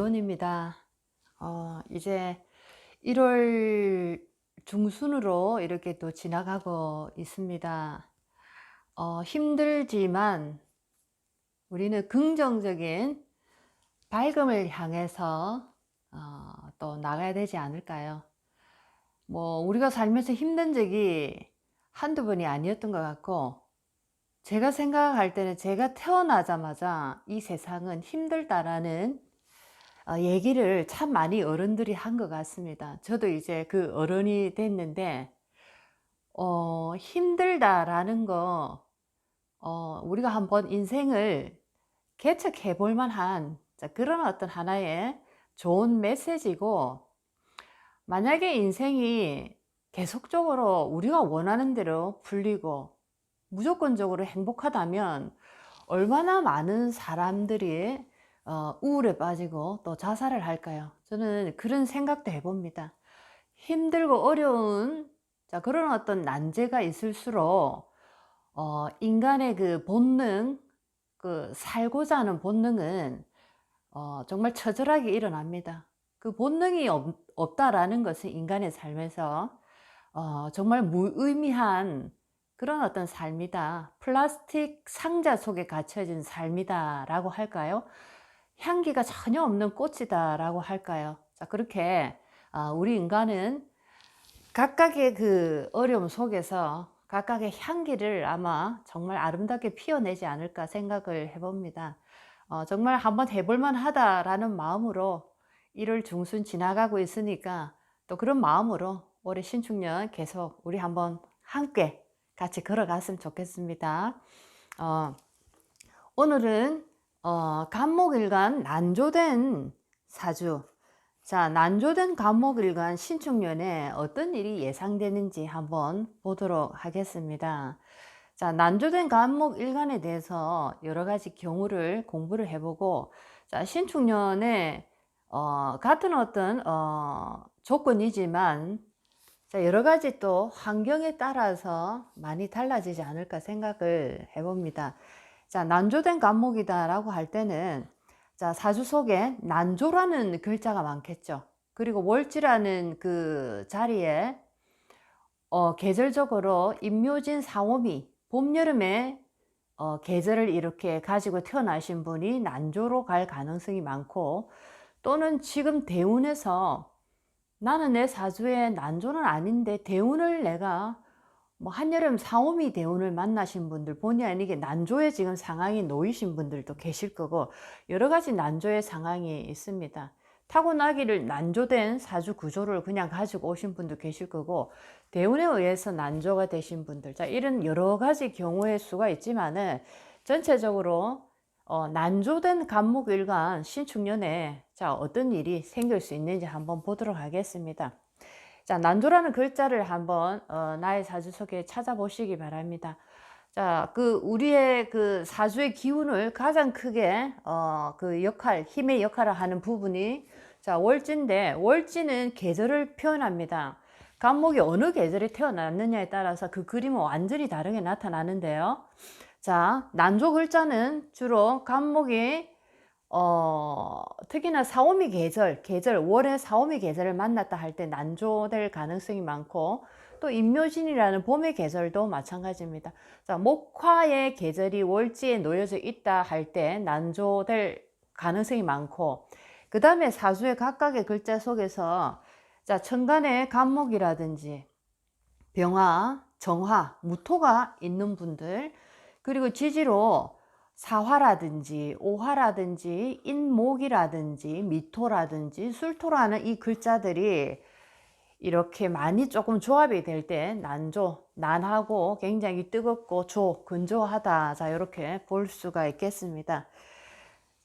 이온입니다. 이제 1월 중순으로 이렇게 또 지나가고 있습니다. 힘들지만 우리는 긍정적인 밝음을 향해서 또 나가야 되지 않을까요? 우리가 살면서 힘든 적이 한두 번이 아니었던 것 같고, 제가 생각할 때는 제가 태어나자마자 이 세상은 힘들다라는 얘기를 참 많이 어른들이 한 것 같습니다. 저도 이제 그 어른이 됐는데, 힘들다라는 거, 우리가 한번 인생을 개척해 볼 만한 그런 어떤 하나의 좋은 메시지고, 만약에 인생이 계속적으로 우리가 원하는 대로 풀리고 무조건적으로 행복하다면 얼마나 많은 사람들이 우울에 빠지고 또 자살을 할까요? 저는 그런 생각도 해봅니다. 힘들고 어려운 그런 어떤 난제가 있을수록 인간의 그 본능, 그 살고자 하는 본능은 정말 처절하게 일어납니다. 그 본능이 없다라는 것은 인간의 삶에서 정말 무의미한 그런 어떤 삶이다. 플라스틱 상자 속에 갇혀진 삶이다 라고 할까요? 향기가 전혀 없는 꽃이다 라고 할까요? 그렇게 우리 인간은 각각의 그 어려움 속에서 각각의 향기를 아마 정말 아름답게 피워내지 않을까 생각을 해봅니다. 정말 한번 해볼만 하다라는 마음으로 1월 중순 지나가고 있으니까 또 그런 마음으로 올해 신축년 계속 우리 한번 함께 같이 걸어갔으면 좋겠습니다. 오늘은 간목일간 난조된 사주, 난조된 간목일간 신축년에 어떤 일이 예상되는지 한번 보도록 하겠습니다. 난조된 간목일간에 대해서 여러 가지 경우를 공부를 해보고, 신축년에 같은 어떤 조건이지만 여러 가지 또 환경에 따라서 많이 달라지지 않을까 생각을 해봅니다. 난조된 간목이다 라고 할 때는 사주 속에 난조라는 글자가 많겠죠. 그리고 월지라는 그 자리에 계절적으로 임묘진 사오미, 봄, 여름에 계절을 이렇게 가지고 태어나신 분이 난조로 갈 가능성이 많고, 또는 지금 대운에서 나는 내 사주에 난조는 아닌데 대운을 내가 한여름 사오미 대운을 만나신 분들, 본의 아니게 난조의 지금 상황이 놓이신 분들도 계실 거고, 여러 가지 난조의 상황이 있습니다. 타고나기를 난조된 사주 구조를 그냥 가지고 오신 분도 계실 거고, 대운에 의해서 난조가 되신 분들, 이런 여러 가지 경우의 수가 있지만은 전체적으로 난조된 간목일간 신축년에 어떤 일이 생길 수 있는지 한번 보도록 하겠습니다. 난조라는 글자를 한번 나의 사주 속에 찾아보시기 바랍니다. 우리의 그 사주의 기운을 가장 크게 그 힘의 역할을 하는 부분이 월지인데, 월지는 계절을 표현합니다. 간목이 어느 계절에 태어났느냐에 따라서 그 그림은 완전히 다르게 나타나는데요. 난조 글자는 주로 간목이 특히나 사오미 계절, 월의 사오미 계절을 만났다 할 때 난조될 가능성이 많고, 또 임묘진이라는 봄의 계절도 마찬가지입니다. 목화의 계절이 월지에 놓여져 있다 할 때 난조될 가능성이 많고, 그 다음에 사주의 각각의 글자 속에서 천간에 간목이라든지 병화, 정화, 무토가 있는 분들, 그리고 지지로 사화라든지 오화라든지 인목이라든지 미토라든지 술토라는 이 글자들이 이렇게 많이 조금 조합이 될 때 난조, 난하고 굉장히 뜨겁고 건조하다, 이렇게 볼 수가 있겠습니다.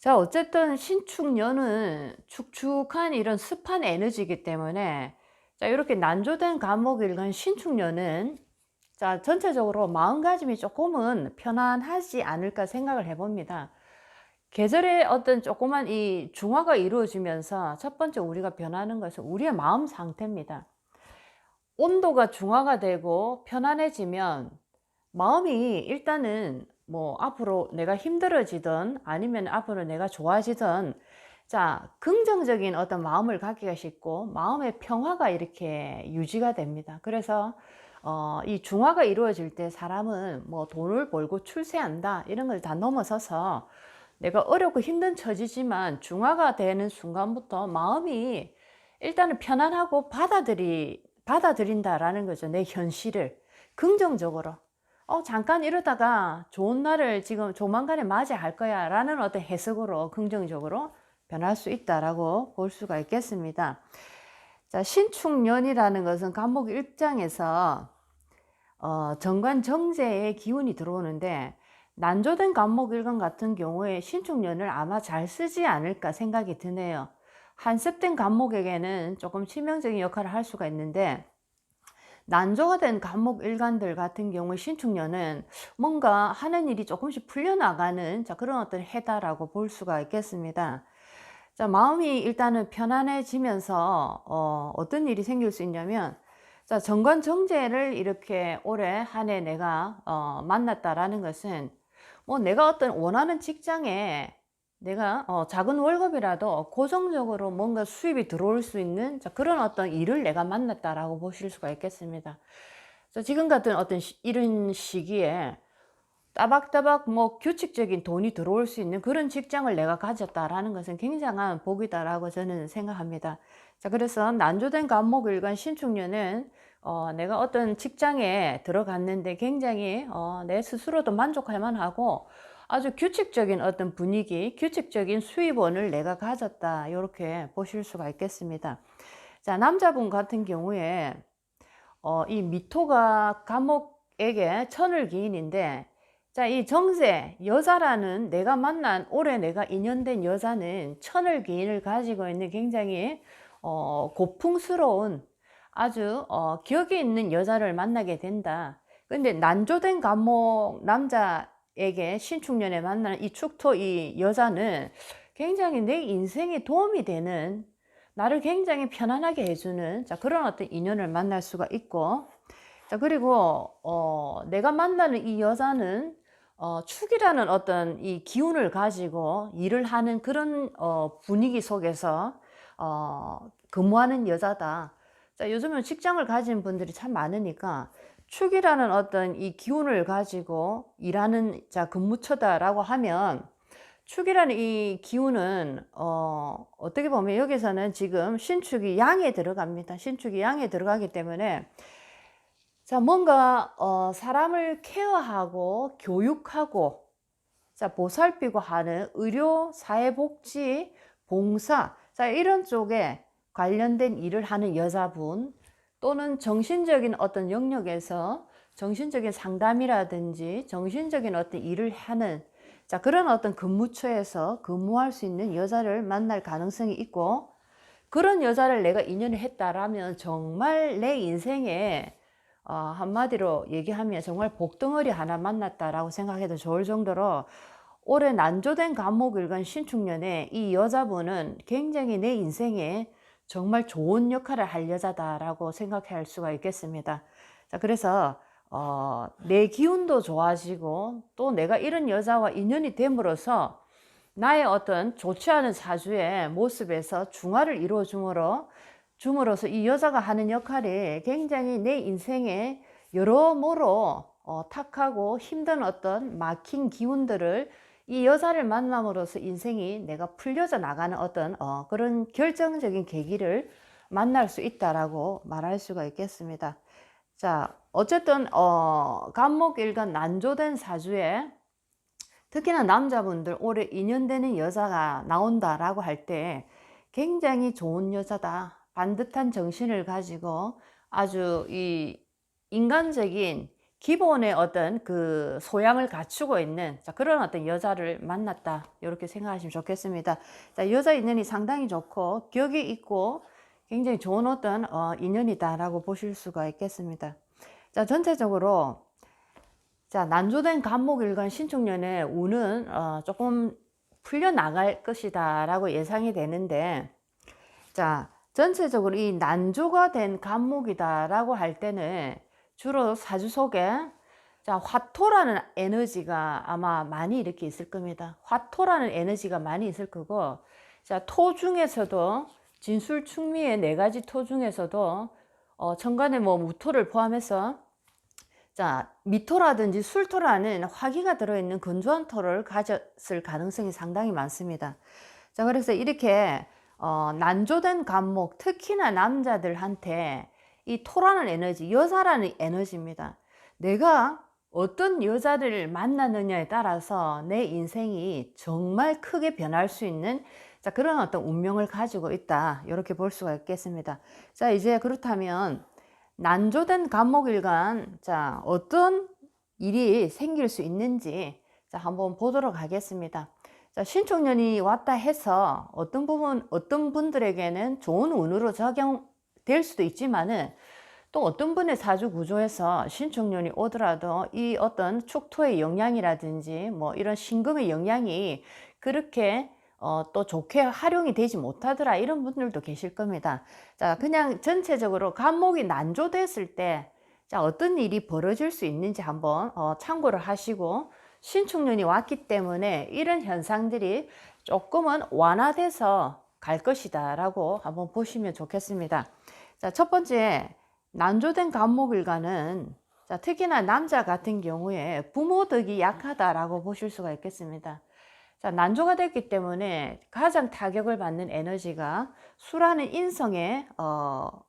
어쨌든 신축년은 축축한 이런 습한 에너지이기 때문에 이렇게 난조된 간목일간 신축년은 전체적으로 마음가짐이 조금은 편안하지 않을까 생각을 해봅니다. 계절의 어떤 조그만 이 중화가 이루어지면서 첫 번째 우리가 변하는 것은 우리의 마음 상태입니다. 온도가 중화가 되고 편안해지면 마음이 일단은 앞으로 내가 힘들어지든 아니면 앞으로 내가 좋아지든 자, 긍정적인 어떤 마음을 갖기가 쉽고 마음의 평화가 이렇게 유지가 됩니다. 그래서 이 중화가 이루어질 때 사람은 뭐 돈을 벌고 출세한다 이런 걸 다 넘어서서 내가 어렵고 힘든 처지지만 중화가 되는 순간부터 마음이 일단은 편안하고 받아들인다라는 거죠. 내 현실을 긍정적으로. 잠깐 이러다가 좋은 날을 지금 조만간에 맞이할 거야 라는 어떤 해석으로 긍정적으로 변할 수 있다라고 볼 수가 있겠습니다. 자, 신축년이라는 것은 간목 입장에서 정관정제의 기운이 들어오는데 난조된 간목일간 같은 경우에 신축년을 아마 잘 쓰지 않을까 생각이 드네요. 한습된 간목에게는 조금 치명적인 역할을 할 수가 있는데 난조가 된 간목일간들 같은 경우에 신축년은 뭔가 하는 일이 조금씩 풀려나가는 그런 어떤 해다라고 볼 수가 있겠습니다. 자, 마음이 일단은 편안해지면서 어떤 일이 생길 수 있냐면 자, 정관정제를 이렇게 올해 한 해 내가 만났다라는 것은 뭐 내가 어떤 원하는 직장에 내가 작은 월급이라도 고정적으로 뭔가 수입이 들어올 수 있는 그런 어떤 일을 내가 만났다라고 보실 수가 있겠습니다. 지금 같은 어떤 이런 시기에 따박따박 뭐 규칙적인 돈이 들어올 수 있는 그런 직장을 내가 가졌다라는 것은 굉장한 복이다라고 저는 생각합니다. 자, 그래서 난조된 간목일간 신축년은 내가 어떤 직장에 들어갔는데 굉장히 내 스스로도 만족할 만하고 아주 규칙적인 어떤 분위기, 규칙적인 수입원을 내가 가졌다 이렇게 보실 수가 있겠습니다. 자, 남자분 같은 경우에 이 미토가 간목에게 천을기인인데 자, 이 정세 여자라는 내가 만난 올해 내가 인연된 여자는 천을기인을 가지고 있는 굉장히 고풍스러운 아주 격이 있는 여자를 만나게 된다. 근데 난조된 간목 남자에게 신축년에 만나는 이 축토 이 여자는 굉장히 내 인생에 도움이 되는 나를 굉장히 편안하게 해주는 그런 어떤 인연을 만날 수가 있고 자, 그리고 내가 만나는 이 여자는 축이라는 어떤 이 기운을 가지고 일을 하는 그런 분위기 속에서 근무하는 여자다. 자, 요즘은 직장을 가진 분들이 참 많으니까 축이라는 어떤 이 기운을 가지고 일하는 근무처다라고 하면 축이라는 이 기운은 어떻게 보면 여기서는 지금 신축이 양에 들어갑니다. 신축이 양에 들어가기 때문에 자, 뭔가 사람을 케어하고 교육하고 보살피고 하는 의료, 사회복지, 봉사 이런 쪽에 관련된 일을 하는 여자분 또는 정신적인 어떤 영역에서 정신적인 상담이라든지 정신적인 어떤 일을 하는 그런 어떤 근무처에서 근무할 수 있는 여자를 만날 가능성이 있고 그런 여자를 내가 인연을 했다라면 정말 내 인생에 한마디로 얘기하면 정말 복덩어리 하나 만났다라고 생각해도 좋을 정도로 올해 난조된 간목일간 신축년에 이 여자분은 굉장히 내 인생에 정말 좋은 역할을 할 여자다라고 생각할 수가 있겠습니다. 자, 그래서 내 기운도 좋아지고 또 내가 이런 여자와 인연이 됨으로써 나의 어떤 좋지 않은 사주의 모습에서 중화를 이루어 줌으로써 이 여자가 하는 역할이 굉장히 내 인생에 여러모로 탁하고 힘든 어떤 막힌 기운들을 이 여자를 만남으로써 인생이 내가 풀려져 나가는 어떤 그런 결정적인 계기를 만날 수 있다라고 말할 수가 있겠습니다. 자, 어쨌든 간목일간 난조된 사주에 특히나 남자분들 올해 인연되는 여자가 나온다라고 할 때 굉장히 좋은 여자다. 반듯한 정신을 가지고 아주 이 인간적인 기본의 어떤 그 소양을 갖추고 있는 그런 어떤 여자를 만났다. 이렇게 생각하시면 좋겠습니다. 자, 여자 인연이 상당히 좋고 격이 있고 굉장히 좋은 어떤 인연이다라고 보실 수가 있겠습니다. 자, 전체적으로 자, 난조된 간목일간 신축년에 운은 조금 풀려나갈 것이다 라고 예상이 되는데 자, 전체적으로 이 난조가 된 간목이다 라고 할 때는 주로 사주 속에 자, 화토라는 에너지가 아마 많이 이렇게 있을 겁니다. 화토라는 에너지가 많이 있을 거고 자, 토 중에서도 진술충미의 4가지 토 중에서도 천간에 뭐 무토를 포함해서 자, 미토라든지 술토라는 화기가 들어있는 건조한 토를 가졌을 가능성이 상당히 많습니다. 자, 그래서 이렇게 난조된 간목, 특히나 남자들한테 이 토라는 에너지, 여자라는 에너지입니다. 내가 어떤 여자를 만나느냐에 따라서 내 인생이 정말 크게 변할 수 있는 자, 그런 어떤 운명을 가지고 있다. 이렇게 볼 수가 있겠습니다. 자, 이제 그렇다면 난조된 간목일간 자, 어떤 일이 생길 수 있는지 자, 한번 보도록 하겠습니다. 자, 신축년이 왔다 해서 어떤 분들에게는 좋은 운으로 적용될 수도 있지만은 또 어떤 분의 사주 구조에서 신축년이 오더라도 이 어떤 축토의 영향이라든지 뭐 이런 신금의 영향이 그렇게 또 좋게 활용이 되지 못하더라 이런 분들도 계실 겁니다. 자, 그냥 전체적으로 간목이 난조됐을 때 자, 어떤 일이 벌어질 수 있는지 한번 참고를 하시고 신축년이 왔기 때문에 이런 현상들이 조금은 완화돼서 갈 것이다 라고 한번 보시면 좋겠습니다. 자, 첫 번째 난조된 간목일간은 자, 특히나 남자 같은 경우에 부모 덕이 약하다라고 보실 수가 있겠습니다. 자, 난조가 됐기 때문에 가장 타격을 받는 에너지가 수라는 인성의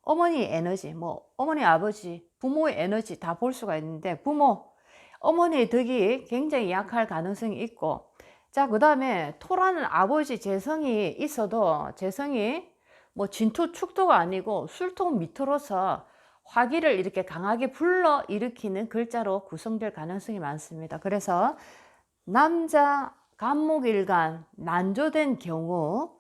어머니 에너지, 뭐 어머니 아버지, 부모의 에너지 다 볼 수가 있는데 부모, 어머니의 덕이 굉장히 약할 가능성이 있고 자, 그 다음에 토라는 아버지 재성이 있어도 재성이 뭐 진토 축토가 아니고 술토 미토로서 화기를 이렇게 강하게 불러 일으키는 글자로 구성될 가능성이 많습니다. 그래서 남자 간목일간 난조된 경우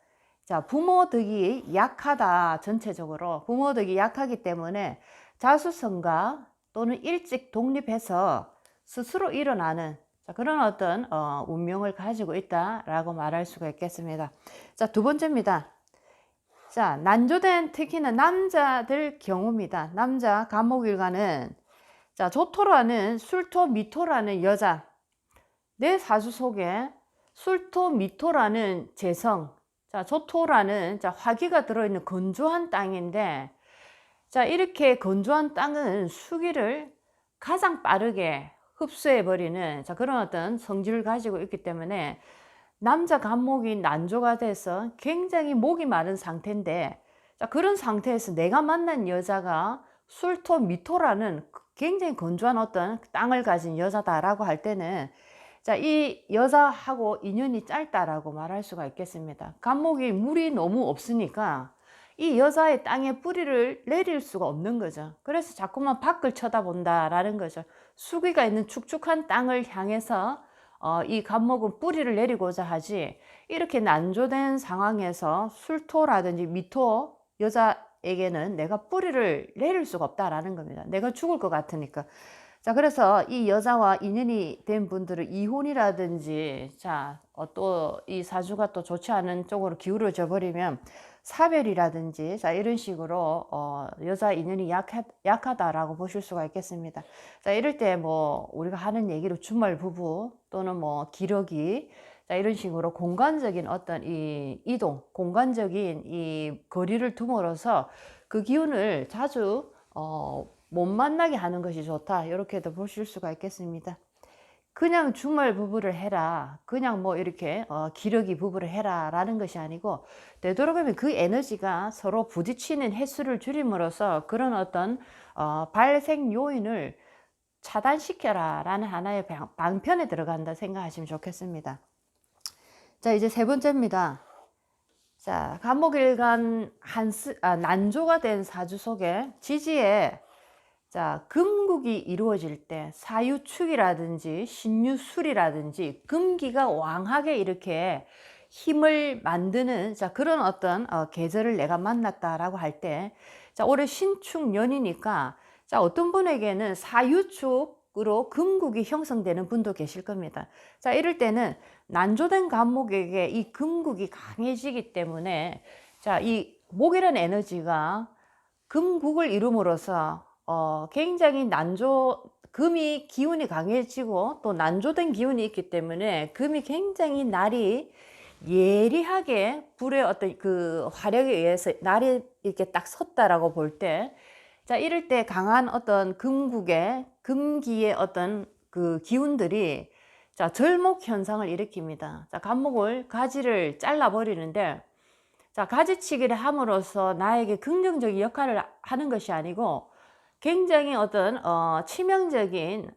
자, 부모 덕이 약하다. 전체적으로 부모 덕이 약하기 때문에 자수성가 또는 일찍 독립해서 스스로 일어나는 자, 그런 어떤 운명을 가지고 있다라고 말할 수가 있겠습니다. 자, 두 번째입니다. 자, 난조된 특히나 남자들 경우입니다. 남자 간목일간은 자, 조토라는 술토 미토라는 여자 내 사주 속에 술토 미토라는 재성 자, 조토라는 자, 화기가 들어있는 건조한 땅인데 자, 이렇게 건조한 땅은 수기를 가장 빠르게 흡수해 버리는 자, 그런 어떤 성질을 가지고 있기 때문에 남자 간목이 난조가 돼서 굉장히 목이 마른 상태인데 자, 그런 상태에서 내가 만난 여자가 술토 미토라는 굉장히 건조한 어떤 땅을 가진 여자다라고 할 때는 자, 이 여자하고 인연이 짧다라고 말할 수가 있겠습니다. 간목이 물이 너무 없으니까 이 여자의 땅에 뿌리를 내릴 수가 없는 거죠. 그래서 자꾸만 밖을 쳐다본다라는 거죠. 수기가 있는 축축한 땅을 향해서 이 간목은 뿌리를 내리고자 하지 이렇게 난조된 상황에서 술토라든지 미토 여자에게는 내가 뿌리를 내릴 수가 없다라는 겁니다. 내가 죽을 것 같으니까. 자, 그래서 이 여자와 인연이 된 분들은 이혼이라든지 자, 또 이 사주가 또 좋지 않은 쪽으로 기울어져 버리면 사별이라든지 자, 이런 식으로 여자 인연이 약하다라고 보실 수가 있겠습니다. 자, 이럴 때 뭐 우리가 하는 얘기로 주말 부부 또는 뭐 기러기 자, 이런 식으로 공간적인 어떤 이 이동, 공간적인 이 거리를 둠으로써 그 기운을 자주 못 만나게 하는 것이 좋다. 이렇게도 보실 수가 있겠습니다. 그냥 주말 부부를 해라. 그냥 뭐 이렇게 기러기 부부를 해라 라는 것이 아니고 되도록이면 그 에너지가 서로 부딪히는 횟수를 줄임으로써 그런 어떤 발생 요인을 차단시켜라 라는 하나의 방편에 들어간다 생각하시면 좋겠습니다. 자, 이제 세 번째입니다. 자, 간목일간 난조가 된 사주 속에 지지에 자, 금국이 이루어질 때 사유축이라든지 신유술이라든지 금기가 왕하게 이렇게 힘을 만드는 자, 그런 어떤 계절을 내가 만났다라고 할 때 자, 올해 신축년이니까 자, 어떤 분에게는 사유축으로 금국이 형성되는 분도 계실 겁니다. 자, 이럴 때는 난조된 간목에게 이 금국이 강해지기 때문에 자, 이 목이라는 에너지가 금국을 이룸으로써 굉장히 금이 기운이 강해지고 또 난조된 기운이 있기 때문에 금이 굉장히 날이 예리하게 불의 어떤 그 화력에 의해서 날이 이렇게 딱 섰다라고 볼 때, 자, 이럴 때 강한 어떤 금국의, 금기의 어떤 그 기운들이 자, 절목 현상을 일으킵니다. 자, 갑목을 가지를 잘라버리는데, 자, 가지치기를 함으로써 나에게 긍정적인 역할을 하는 것이 아니고 굉장히 어떤 치명적인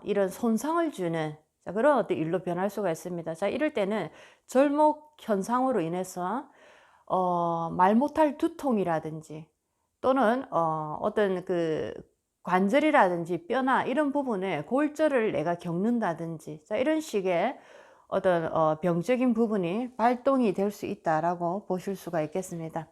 이런 손상을 주는, 자, 그런 어떤 일로 변할 수가 있습니다. 자, 이럴 때는 절목 현상으로 인해서 말 못할 두통이라든지 또는 어떤 그 관절이라든지 뼈나 이런 부분에 골절을 내가 겪는다든지, 자, 이런 식의 어떤 병적인 부분이 발동이 될 수 있다라고 보실 수가 있겠습니다.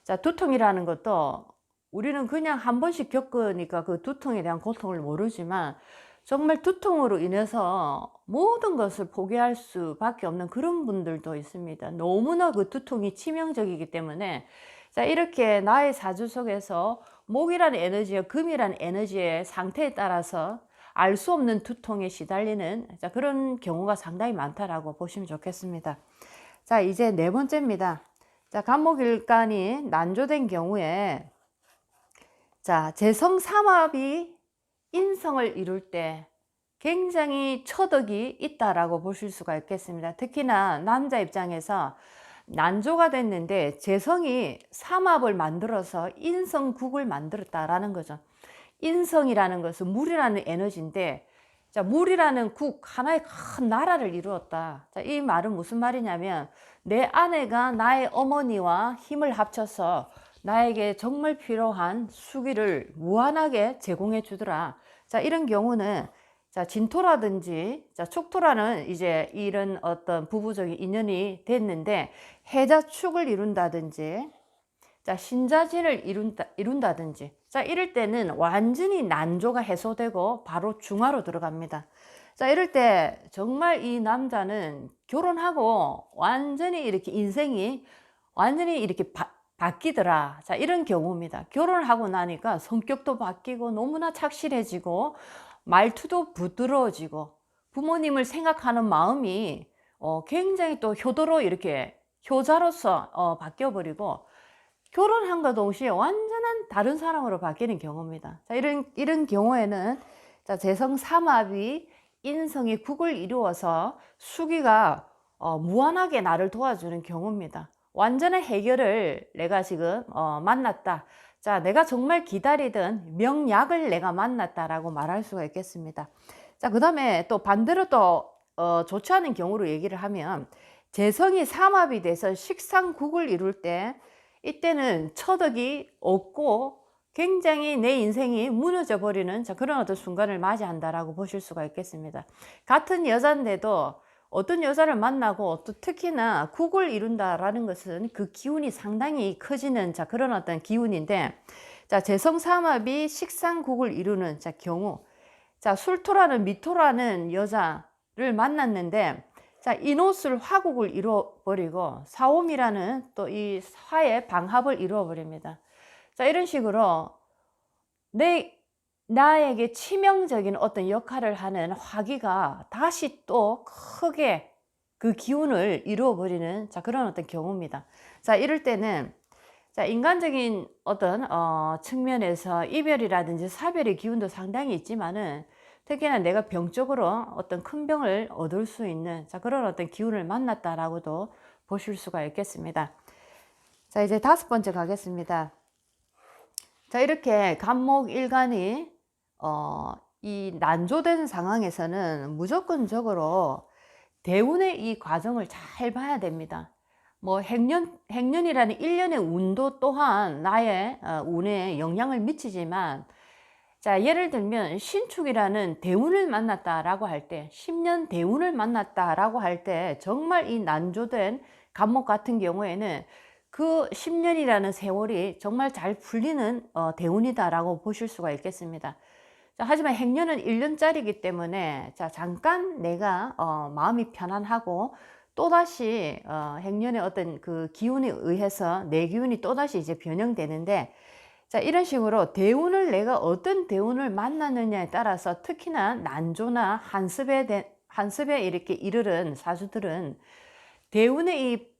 자, 두통이라는 것도 우리는 그냥 한 번씩 겪으니까 그 두통에 대한 고통을 모르지만 정말 두통으로 인해서 모든 것을 포기할 수밖에 없는 그런 분들도 있습니다. 너무나 그 두통이 치명적이기 때문에, 자, 이렇게 나의 사주 속에서 목이라는 에너지와 금이라는 에너지의 상태에 따라서 알 수 없는 두통에 시달리는, 자, 그런 경우가 상당히 많다라고 보시면 좋겠습니다. 자, 이제 네 번째입니다. 자, 간목일간이 난조된 경우에, 자, 재성삼합이 인성을 이룰 때 굉장히 처덕이 있다라고 보실 수가 있겠습니다. 특히나 남자 입장에서 난조가 됐는데 재성이 삼합을 만들어서 인성국을 만들었다라는 거죠. 인성이라는 것은 물이라는 에너지인데, 자, 물이라는 국 하나의 큰 나라를 이루었다. 자, 이 말은 무슨 말이냐면 내 아내가 나의 어머니와 힘을 합쳐서 나에게 정말 필요한 수기를 무한하게 제공해 주더라. 자, 이런 경우는, 자, 진토라든지, 자, 축토라는 이제 이런 어떤 부부적인 인연이 됐는데 해자축을 이룬다든지, 자, 신자진을 이룬다든지, 자, 이럴 때는 완전히 난조가 해소되고 바로 중화로 들어갑니다. 자, 이럴 때 정말 이 남자는 결혼하고 완전히 이렇게 인생이 완전히 이렇게 바뀌더라. 자, 이런 경우입니다. 결혼을 하고 나니까 성격도 바뀌고 너무나 착실해지고 말투도 부드러워지고 부모님을 생각하는 마음이 굉장히 또 효도로 이렇게 효자로서 바뀌어버리고 결혼한과 동시에 완전한 다른 사람으로 바뀌는 경우입니다. 자, 이런 경우에는, 자, 재성삼합이 인성이 국을 이루어서 수기가 무한하게 나를 도와주는 경우입니다. 완전한 해결을 내가 지금 만났다. 자, 내가 정말 기다리던 명약을 내가 만났다라고 말할 수가 있겠습니다. 자, 그 다음에 또 반대로 또 좋지 않은 경우로 얘기를 하면 재성이 삼합이 돼서 식상국을 이룰 때, 이때는 처덕이 없고 굉장히 내 인생이 무너져 버리는, 자, 그런 어떤 순간을 맞이한다라고 보실 수가 있겠습니다. 같은 여자인데도 어떤 여자를 만나고 또 특히나 국을 이룬다라는 것은 그 기운이 상당히 커지는, 자, 그런 어떤 기운인데, 자, 재성삼합이 식상국을 이루는, 자, 경우, 자, 술토라는 미토라는 여자를 만났는데, 자, 인옷을 화국을 이루어버리고 사옴이라는 또 이 화의 방합을 이루어버립니다. 자, 이런 식으로 나에게 치명적인 어떤 역할을 하는 화기가 다시 또 크게 그 기운을 이루어버리는, 자, 그런 어떤 경우입니다. 자, 이럴 때는, 자, 인간적인 어떤 측면에서 이별이라든지 사별의 기운도 상당히 있지만은 특히나 내가 병적으로 어떤 큰 병을 얻을 수 있는, 자, 그런 어떤 기운을 만났다라고도 보실 수가 있겠습니다. 자, 이제 다섯 번째 가겠습니다. 자, 이렇게 간목일간이 이 난조된 상황에서는 무조건적으로 대운의 이 과정을 잘 봐야 됩니다. 뭐 행년이라는 1년의 운도 또한 나의 운에 영향을 미치지만, 자, 예를 들면 신축이라는 대운을 만났다라고 할 때, 10년 대운을 만났다라고 할 때 정말 이 난조된 간목 같은 경우에는 그 10년이라는 세월이 정말 잘 풀리는 대운이다라고 보실 수가 있겠습니다. 자, 하지만 행년은 1년짜리이기 때문에, 자, 잠깐 내가 마음이 편안하고 또다시 행년의 어떤 그 기운에 의해서 내 기운이 또다시 이제 변형되는데, 자, 이런 식으로 대운을 내가 어떤 대운을 만났느냐에 따라서 특히나 난조나 한습에 이렇게 이르는 사주들은 대운의 이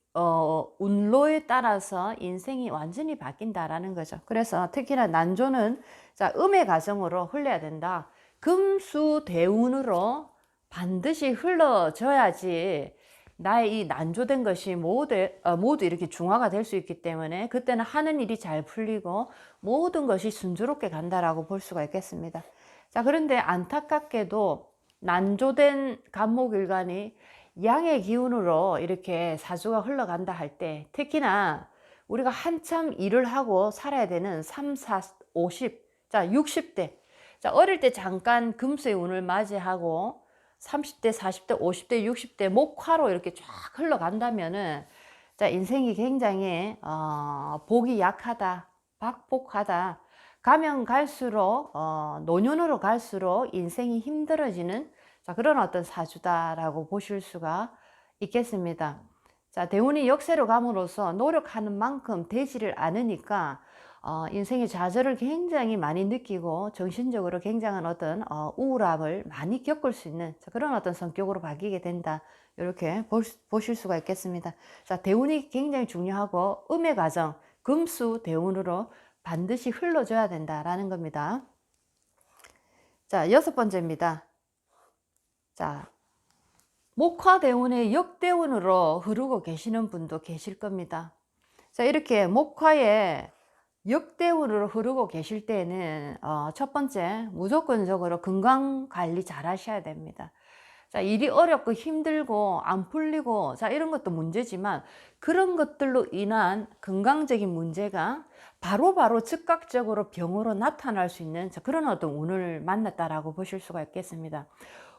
운로에 따라서 인생이 완전히 바뀐다라는 거죠. 그래서 특히나 난조는 자, 음의 가정으로 흘러야 된다. 금수대운으로 반드시 흘러져야지 나의 이 난조된 것이 모두 이렇게 중화가 될 수 있기 때문에 그때는 하는 일이 잘 풀리고 모든 것이 순조롭게 간다라고 볼 수가 있겠습니다. 자, 그런데 안타깝게도 난조된 간목일간이 양의 기운으로 이렇게 사주가 흘러간다 할 때, 특히나 우리가 한참 일을 하고 살아야 되는 3, 4, 50, 자, 60대. 자, 어릴 때 잠깐 금수의 운을 맞이하고 30대, 40대, 50대, 60대 목화로 이렇게 쫙 흘러간다면은 자, 인생이 굉장히 복이 약하다, 박복하다. 가면 갈수록 노년으로 갈수록 인생이 힘들어지는 자, 그런 어떤 사주다라고 보실 수가 있겠습니다. 자, 대운이 역세로 감으로써 노력하는 만큼 되지를 않으니까 인생의 좌절을 굉장히 많이 느끼고 정신적으로 굉장한 어떤 우울함을 많이 겪을 수 있는 그런 어떤 성격으로 바뀌게 된다. 이렇게 보실 수가 있겠습니다. 자, 대운이 굉장히 중요하고 음의 과정, 금수 대운으로 반드시 흘러줘야 된다라는 겁니다. 자, 6번째입니다. 자, 목화대운의 역대운으로 흐르고 계시는 분도 계실 겁니다. 자, 이렇게 목화에 역대운으로 흐르고 계실 때는 첫 번째 무조건적으로 건강 관리 잘 하셔야 됩니다. 자, 일이 어렵고 힘들고 안 풀리고 자, 이런 것도 문제지만 그런 것들로 인한 건강적인 문제가 바로바로 즉각적으로 병으로 나타날 수 있는 그런 어떤 운을 만났다라고 보실 수가 있겠습니다.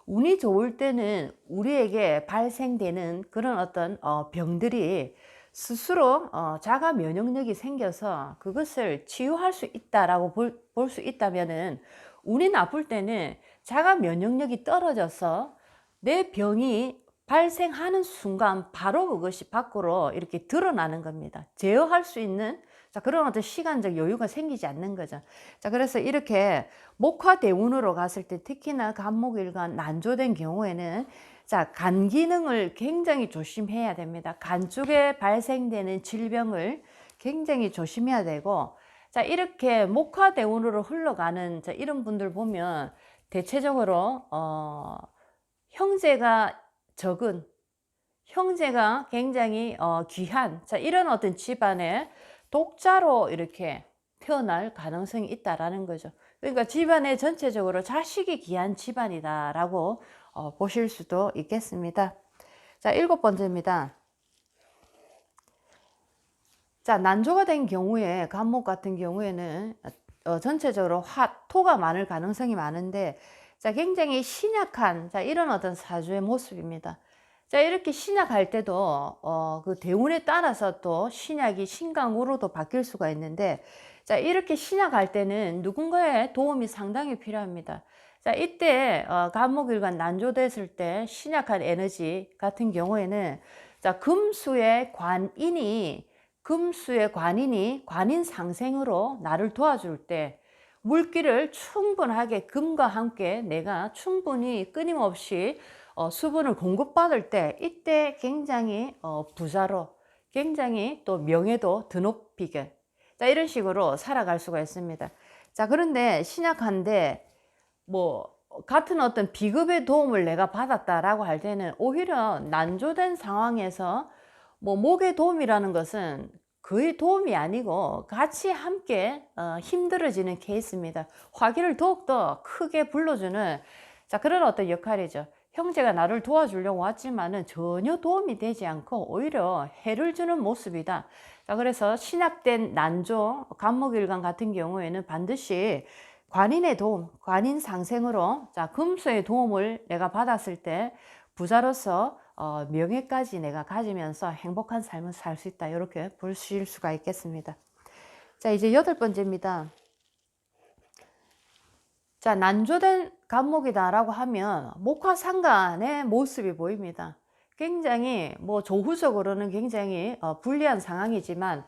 운이 좋을 때는 우리에게 발생되는 그런 어떤 병들이 스스로 자가 면역력이 생겨서 그것을 치유할 수 있다라고 볼 수 있다면은, 운이 나쁠 때는 자가 면역력이 떨어져서 내 병이 발생하는 순간 바로 그것이 밖으로 이렇게 드러나는 겁니다. 제어할 수 있는 자, 그런 어떤 시간적 여유가 생기지 않는 거죠. 자, 그래서 이렇게 목화대운으로 갔을 때 특히나 간목일간 난조된 경우에는 자, 간 기능을 굉장히 조심해야 됩니다. 간 쪽에 발생되는 질병을 굉장히 조심해야 되고, 자, 이렇게 목화대운으로 흘러가는 자, 이런 분들 보면 대체적으로 형제가 적은, 형제가 굉장히 귀한 자, 이런 어떤 집안에 독자로 이렇게 태어날 가능성이 있다라는 거죠. 그러니까 집안에 전체적으로 자식이 귀한 집안이다라고 보실 수도 있겠습니다. 자, 7번째입니다. 자, 난조가 된 경우에 간목 같은 경우에는 전체적으로 토가 많을 가능성이 많은데, 자, 굉장히 신약한 자, 이런 어떤 사주의 모습입니다. 자, 이렇게 신약할 때도 그 대운에 따라서 또 신약이 신강으로도 바뀔 수가 있는데, 자, 이렇게 신약할 때는 누군가의 도움이 상당히 필요합니다. 자, 이때 간목일간 난조됐을 때 신약한 에너지 같은 경우에는 자, 금수의 관인이 관인 상생으로 나를 도와줄 때 물기를 충분하게 금과 함께 내가 충분히 끊임없이 수분을 공급받을 때 이때 굉장히 부자로, 굉장히 또 명예도 드높이게 자, 이런 식으로 살아갈 수가 있습니다. 자, 그런데 신약한데 뭐 같은 어떤 비급의 도움을 내가 받았다라고 할 때는 오히려 난조된 상황에서 뭐 목의 도움이라는 것은 거의 도움이 아니고 같이 함께 힘들어지는 케이스입니다. 화기를 더욱더 크게 불러주는 자, 그런 어떤 역할이죠. 형제가 나를 도와주려고 왔지만은 전혀 도움이 되지 않고 오히려 해를 주는 모습이다. 자, 그래서 신약된 난조, 간목일간 같은 경우에는 반드시 관인의 도움, 관인 상생으로 자, 금수의 도움을 내가 받았을 때 부자로서 명예까지 내가 가지면서 행복한 삶을 살 수 있다. 이렇게 보실 수가 있겠습니다. 자, 이제 8번째입니다. 자, 난조된 간목이다라고 하면 목화상간의 모습이 보입니다. 굉장히 뭐 조후적으로는 굉장히 불리한 상황이지만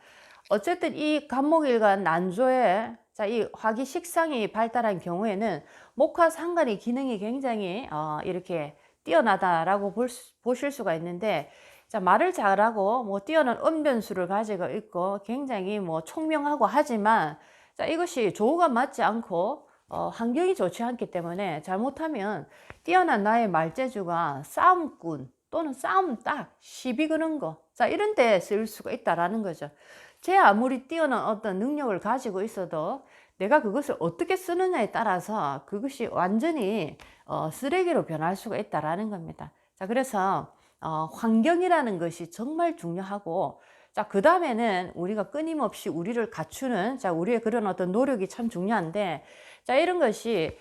어쨌든 이 간목일간 난조에 자, 이 화기식상이 발달한 경우에는 목화상간의 기능이 굉장히 이렇게 뛰어나다라고 보실 수가 있는데, 자, 말을 잘하고 뭐 뛰어난 언변수를 가지고 있고 굉장히 뭐 총명하고 하지만 자, 이것이 조우가 맞지 않고 환경이 좋지 않기 때문에 잘못하면 뛰어난 나의 말재주가 싸움꾼 또는 싸움딱, 시비 거는 거, 자, 이런 데 쓸 수가 있다라는 거죠. 제 아무리 뛰어난 어떤 능력을 가지고 있어도 내가 그것을 어떻게 쓰느냐에 따라서 그것이 완전히 쓰레기로 변할 수가 있다라는 겁니다. 자, 그래서 환경이라는 것이 정말 중요하고, 자, 그 다음에는 우리가 끊임없이 우리를 갖추는, 자, 우리의 그런 어떤 노력이 참 중요한데, 자, 이런 것이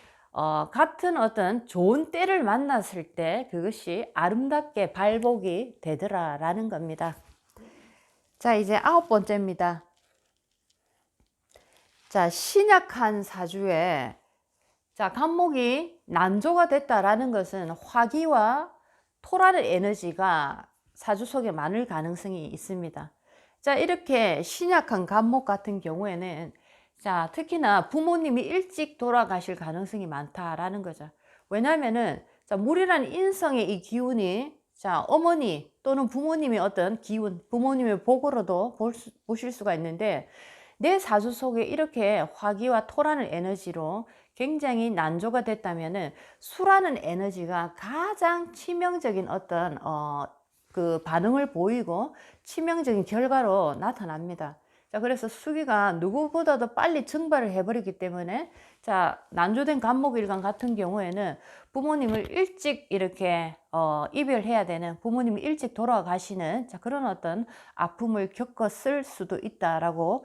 같은 어떤 좋은 때를 만났을 때 그것이 아름답게 발복이 되더라라는 겁니다. 자, 이제 9번째입니다. 자, 신약한 사주에 자, 간목이 난조가 됐다라는 것은 화기와 토라는 에너지가 사주 속에 많을 가능성이 있습니다. 자, 이렇게 신약한 간목 같은 경우에는 자, 특히나 부모님이 일찍 돌아가실 가능성이 많다라는 거죠. 왜냐하면은 자, 물이라는 인성의 이 기운이 자, 어머니 또는 부모님의 어떤 기운, 부모님의 복으로도 보실 수가 있는데 내 사주 속에 이렇게 화기와 토라는 에너지로 굉장히 난조가 됐다면은 수라는 에너지가 가장 치명적인 어떤 그 반응을 보이고 치명적인 결과로 나타납니다. 자, 그래서 수기가 누구보다도 빨리 증발을 해버리기 때문에 자, 난조된 간목일간 같은 경우에는 부모님을 일찍 이렇게 이별해야 되는, 부모님이 일찍 돌아가시는 자, 그런 어떤 아픔을 겪었을 수도 있다라고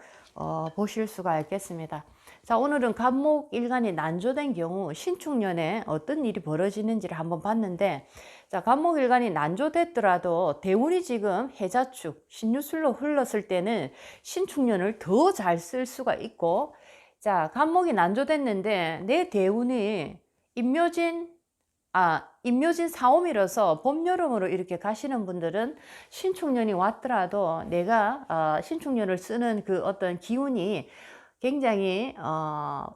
보실 수가 있겠습니다. 자, 오늘은 간목일간이 난조된 경우 신축년에 어떤 일이 벌어지는지를 한번 봤는데, 자, 간목일간이 난조됐더라도 대운이 지금 해자축, 신유술로 흘렀을 때는 신축년을 더 잘 쓸 수가 있고, 자, 간목이 난조됐는데 내 대운이 임묘진 사오미라서 봄, 여름으로 이렇게 가시는 분들은 신축년이 왔더라도 내가 신축년을 쓰는 그 어떤 기운이 굉장히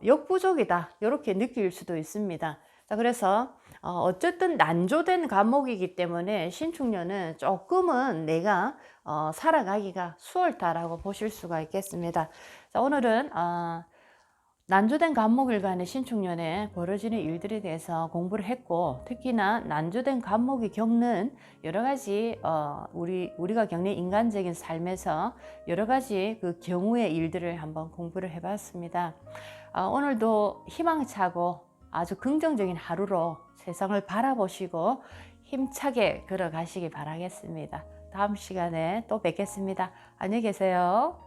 역부족이다 이렇게 느낄 수도 있습니다. 자, 그래서 어쨌든 난조된 간목이기 때문에 신축년은 조금은 내가 살아가기가 수월하다라고 보실 수가 있겠습니다. 자, 오늘은 난조된 간목일간의 신축년에 벌어지는 일들에 대해서 공부를 했고, 특히나 난조된 간목이 겪는 여러 가지 우리가 겪는 인간적인 삶에서 여러 가지 그 경우의 일들을 한번 공부를 해봤습니다. 오늘도 희망차고 아주 긍정적인 하루로 세상을 바라보시고 힘차게 걸어가시기 바라겠습니다. 다음 시간에 또 뵙겠습니다. 안녕히 계세요.